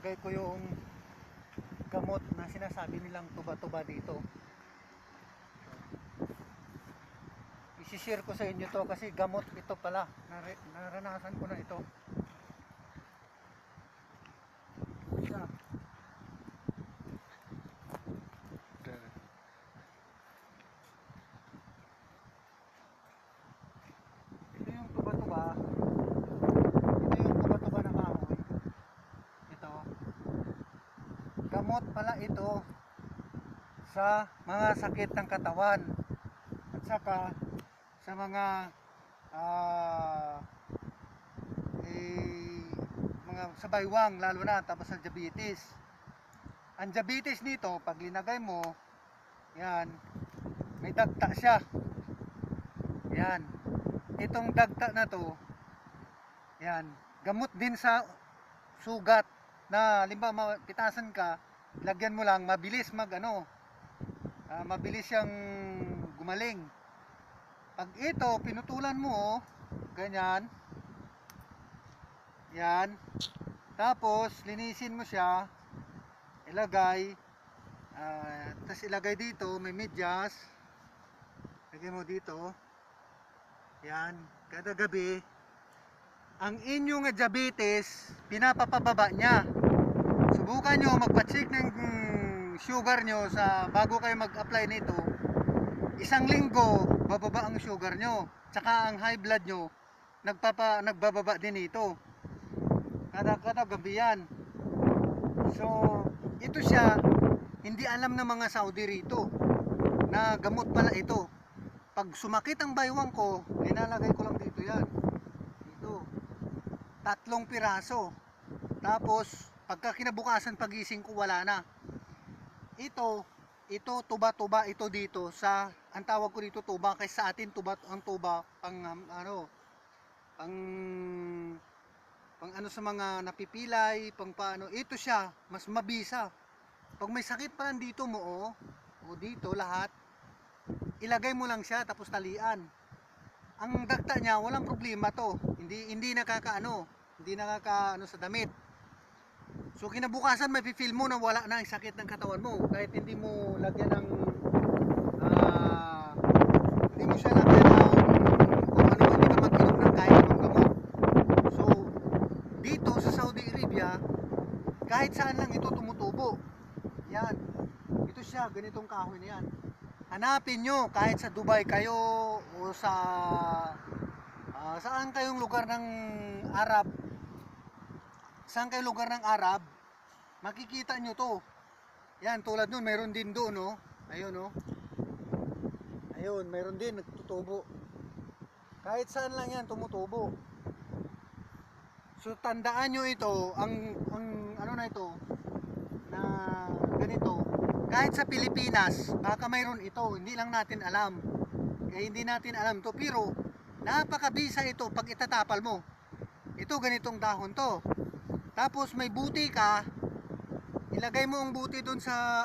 ilalagay ko yung gamot na sinasabi nilang tuba-tuba dito. Isishare ko sa inyo to kasi gamot ito pala. Naranasan ko na ito. Siya. Ito yung tuba-tuba. Ito yung tuba-tuba na kahoy. Ito. Gamot pala ito sa mga sakit ng katawan at saka sa mga mga sa baywang, lalo na tapos sa diabetes. Ang diabetes nito pag linagay mo yan, may dagta siya. Yan, itong dagta na to yan, gamot din sa sugat na limba pitasan ka, lagyan mo lang, mabilis mabilis siyang gumaling. Pag ito pinutulan mo ganyan, yan, tapos linisin mo siya, ilagay, tapos ilagay dito, may medyas, lagay mo dito, yan, kada gabi ang inyong diabetes pinapapababa niya. Subukan nyo magpa-check ng sugar nyo bago kayo mag-apply nito. Isang linggo bababa ang sugar nyo, tsaka ang high blood nyo nagbababa din ito kada gabi yan. So ito siya, hindi alam ng mga Saudi rito na gamot pala ito. Pag sumakit ang baywang ko, inalagay ko lang dito yan, dito 3 piraso, tapos pagka kinabukasan pagising ko wala na. Ito tuba-tuba ito dito sa, ang tawag ko dito tuba, kasi sa atin tuba, ang tuba pang pang ano sa mga napipilay, pang paano, ito siya mas mabisa. Pag may sakit pa dito mo o dito lahat, ilagay mo lang siya tapos talian. Ang dagta niya walang problema to, hindi nakakaano sa damit. So kinabukasan may feel mo na wala na ang sakit ng katawan mo kahit hindi mo lagyan ng hindi mo siya lagyan ng kung ano, hindi ka mag-inom ng kahit anong gamot. So dito sa Saudi Arabia kahit saan lang ito tumutubo. Yan, ito siya, ganitong kahoy na yan. Hanapin nyo kahit sa Dubai kayo o sa saan kayong lugar ng Arab, makikita nyo to. Yan, tulad nun, mayroon din doon, no? Ayun, no? Ayun, mayroon din, nagtutubo. Kahit saan lang yan, tumutubo. So, tandaan nyo ito, ang ano na ito, na ganito, kahit sa Pilipinas, baka mayroon ito, hindi lang natin alam. Kaya hindi natin alam to, pero napakabisa ito pag itatapal mo. Ito, ganitong dahon to. Tapos may buti ka, ilagay mo ang buti doon sa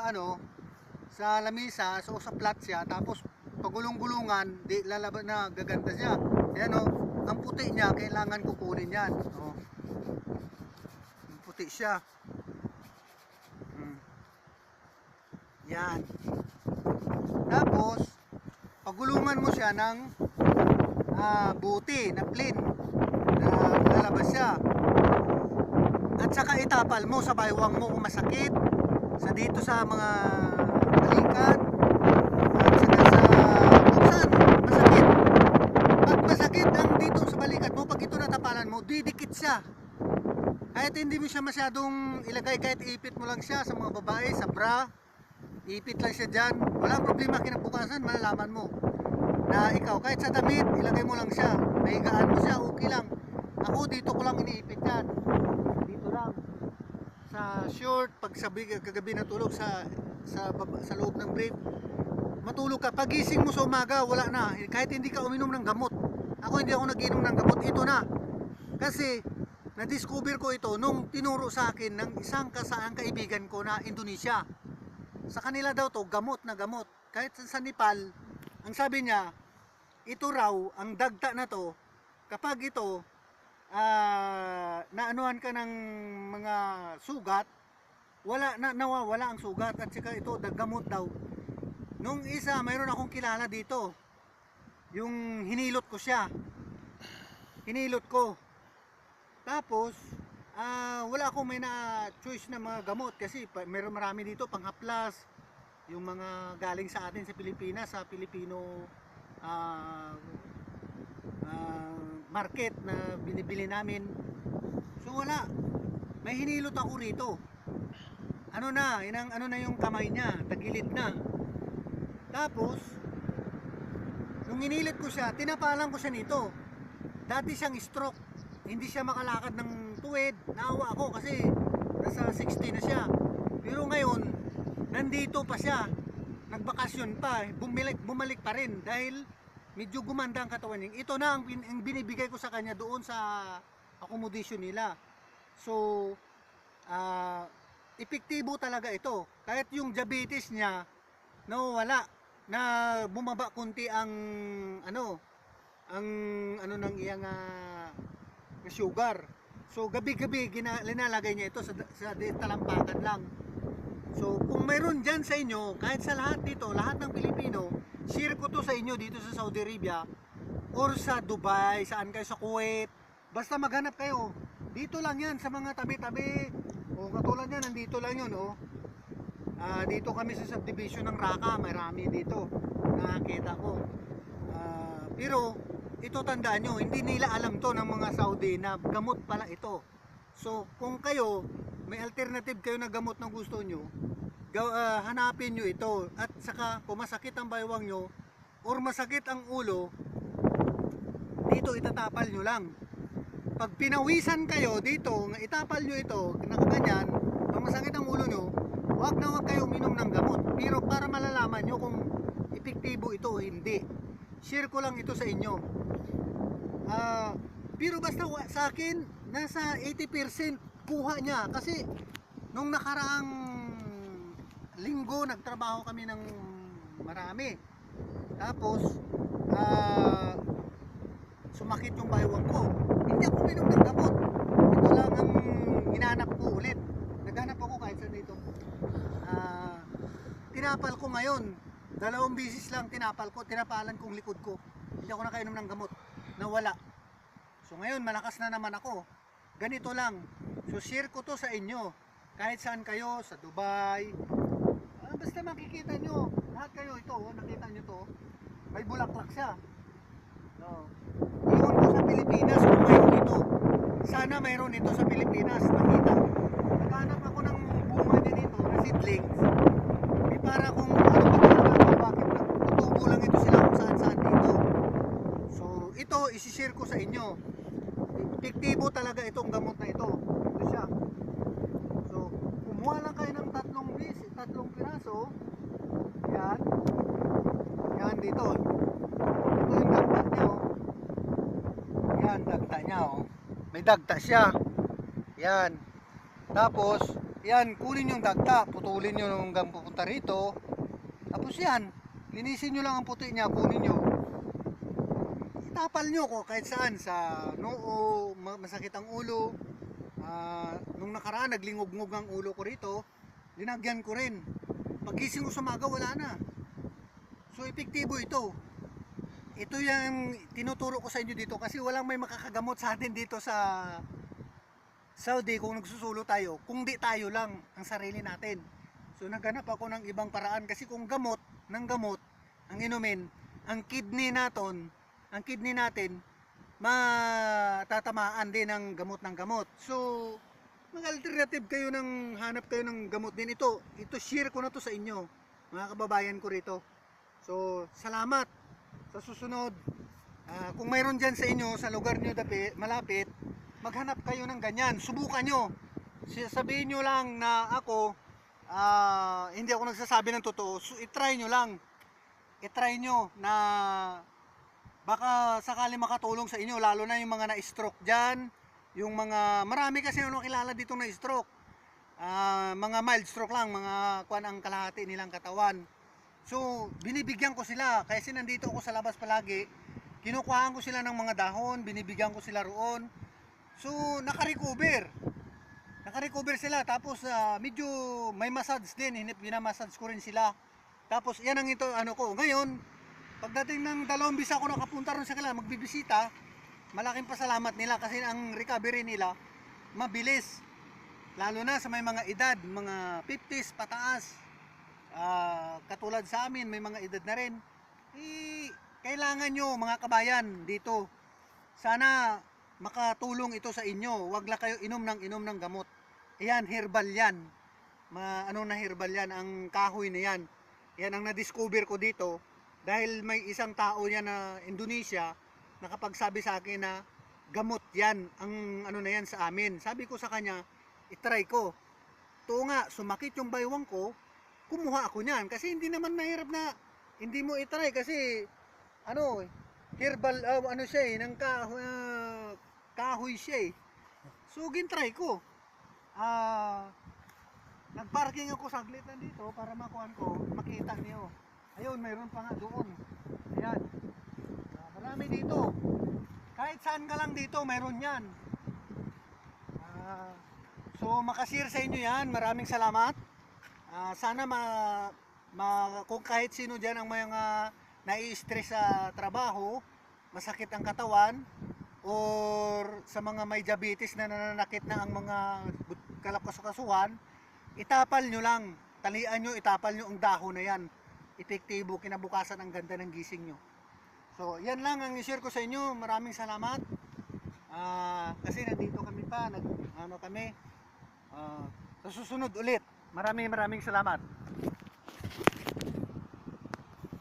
sa lamisa o sa plat siya, tapos pagulong-gulungan, di lalaban na, gaganda siya. Ayan o, ang puti niya, kailangan kukunin yan. O, ang puti siya. Yan. Tapos pagulungan mo siya ng buti na plain na lalabas siya. At saka itapal mo sa baywang mo kung masakit, sa dito sa mga balikat, at saka sa kung saan masakit. Pag masakit ang dito sa balikat mo, pag ito natapalan mo, didikit siya. Kahit hindi mo siya masyadong ilagay, kahit ipit mo lang siya sa mga babae, sa bra, ipit lang siya dyan, walang problema. Kinabukasan malalaman mo na ikaw, kahit sa damit, ilagay mo lang siya, mahigaan mo siya, okay lang. Ako dito ko lang iniipit yan, dito lang sa short. Pag kagabi natulog sa loob ng brief, matulog ka, pagising mo sa umaga wala na, kahit hindi ka uminom ng gamot. Ako hindi ako nag-inom ng gamot, ito na. Kasi na-discover ko ito nung tinuro sa akin ng isang kaibigan ko na Indonesia. Sa kanila daw to gamot na gamot. Kahit sa Nepal, ang sabi niya, ito raw, ang dagta na to, kapag ito naanuhan ka ng mga sugat, nawawala ang sugat. At saka ito, gamot daw. Nung isa, mayroon akong kilala dito, yung hinilot ko siya, hinilot ko. Tapos wala akong may na choice na mga gamot kasi mayroon marami dito panghaplas, yung mga galing sa atin sa Pilipinas, sa Pilipino market na binibili namin. So wala, may hinilot ako rito. Ano na, ano na yung kamay niya, tagilid na. Tapos nung hinilot ko siya, tinapalan ko siya nito. Dati siyang stroke, hindi siya makalakad ng tuwid. Naawa ako kasi nasa 60 na siya. Pero ngayon, nandito pa siya. Nagbakasyon pa, bumalik pa rin dahil medyo gumanda ang katawan niya. Ito na ang binibigay ko sa kanya doon sa accommodation nila. So, epektibo talaga ito. Kahit yung diabetes niya, nawala, na bumaba kunti ang ng iyang sugar. So gabi-gabi linalagay niya ito sa talampakan lang. So kung mayroon dyan sa inyo, kahit sa lahat dito, lahat ng Pilipino, share ko to sa inyo dito sa Saudi Arabia or sa Dubai, saan kayo, sa Kuwait, basta maghanap kayo. Dito lang yan sa mga tabi-tabi. O katulad yan, nandito lang yun. Dito kami sa subdivision ng Raqqa, marami dito nakakita ko. Pero ito, tandaan nyo, hindi nila alam to ng mga Saudi na gamot pala ito. So kung kayo may alternative kayo na gamot na gusto nyo, hanapin nyo ito. At saka kung masakit ang baywang nyo or masakit ang ulo, dito itatapal nyo lang. Pag pinawisan kayo dito, itapal nyo ito nakaganyan, pag masakit ang ulo nyo, huwag na huwag kayo uminom ng gamot. Pero para malalaman nyo kung epektibo ito o hindi, share ko lang ito sa inyo. Pero basta sa akin, nasa 80% kuha niya. Kasi nung nakaraang linggo, nagtrabaho kami ng marami. Tapos sumakit yung baywang ko. Hindi ako uminom ng gamot. Ito lang ang hinanap ko ulit. Naghanap ako kahit sa dito. Tinapal ko ngayon. 2 bisis lang tinapalan kong likod ko. Hindi ako nakainom ng gamot. Nawala. So ngayon malakas na naman ako. Ganito lang. So share ko to sa inyo. Kahit saan kayo, sa Dubai. Basta makikita nyo. Lahat kayo ito, nakita nyo to. May bulaklak siya. Iyon ko sa Pilipinas kung mayroon ito. Sana mayroon ito sa Pilipinas. Nakita. Naghanap ako ng bunga niya dito na seedlings. Para kung bakit nagtutubo lang ito sila kung saan dito. So ito isi-share ko sa inyo. Epektibo talaga itong gamot na ito. Ito siya. So kumuha lang kayo ng 3 piraso. Yan. Yan dito. Ito yung dagta niya. Yan, dagta niya. May dagta siya. Yan. Tapos yan, kunin yung dagta, putulin nyo hanggang pupunta rito. Tapos yan, linisin nyo lang ang puti niya, kunin nyo. Itapal nyo ko kahit saan, sa noo, masakit ang ulo. Nung nakaraan, naglingog-ngog ang ulo ko rito, linagyan ko rin. Pagising ko sa umaga, wala na. So, epektibo ito. Ito yung tinuturo ko sa inyo dito kasi walang may makakagamot sa atin dito sa Saudi kung nagsusulo tayo, kung di tayo lang ang sarili natin. So naghanap ako ng ibang paraan kasi kung gamot ang inumin, ang kidney natin matatamaan din ng gamot. So mag-alternative kayo, hanap kayo ng gamot din. Ito share ko na to sa inyo, mga kababayan ko rito. So salamat. Sa susunod, kung mayroon dyan sa inyo, sa lugar nyo malapit, maghanap kayo ng ganyan, subukan nyo. Sabihin nyo lang na ako, hindi ako nagsasabi ng totoo. So, itry nyo lang. Itry nyo na baka sakali makatulong sa inyo, lalo na yung mga na-stroke dyan, yung mga, marami kasi ano kilala dito na stroke. Mga mild stroke lang, mga kuwan ang kalahati nilang katawan. So, binibigyan ko sila, kasi nandito ako sa labas palagi, kinukuhaan ko sila ng mga dahon, binibigyan ko sila roon. So naka-recover. Naka-recover sila, tapos medyo may massage din, binamassage ko rin sila. Tapos yan ang ito ano ko. Ngayon, pagdating ng 2 bisa ako nakapunta ron sa kanila magbibisita, malaking pasalamat nila kasi ang recovery nila mabilis. Lalo na sa may mga edad, mga 50s pataas. Katulad sa amin, may mga edad na rin. Kailangan nyo mga kabayan dito. Sana makatulong ito sa inyo. Huwag lang kayo inom ng gamot. Ayan, herbal yan. Ano na herbal yan, ang kahoy na yan. Yan ang na-discover ko dito. Dahil may isang tao yan na Indonesia, nakapagsabi sa akin na gamot yan, ang ano na yan sa amin. Sabi ko sa kanya, itry ko. Ito nga, sumakit yung baywang ko, kumuha ako niyan. Kasi hindi naman mahirap na hindi mo itry kasi ano, herbal, ano siya ng kahoy siya So, gintry ko. Nagparking ako saglit na dito para makuhan ko, makita niyo. Ayun, mayroon pa nga doon. Ayan. Marami dito. Kahit saan ka lang dito, mayroon yan. So, makashare sa inyo yan. Maraming salamat. Sana kung kahit sino dyan ang mga nai-stress sa trabaho, masakit ang katawan, or sa mga may diabetes na nananakit na ang mga kalakasukasuhan, itapal nyo lang, talian nyo, itapal nyo ang dahon na yan. Epektibo, kinabukasan ang ganda ng gising nyo. So yan lang ang i-share ko sa inyo. Maraming salamat. Kasi nandito kami pa, sa susunod ulit. Maraming salamat.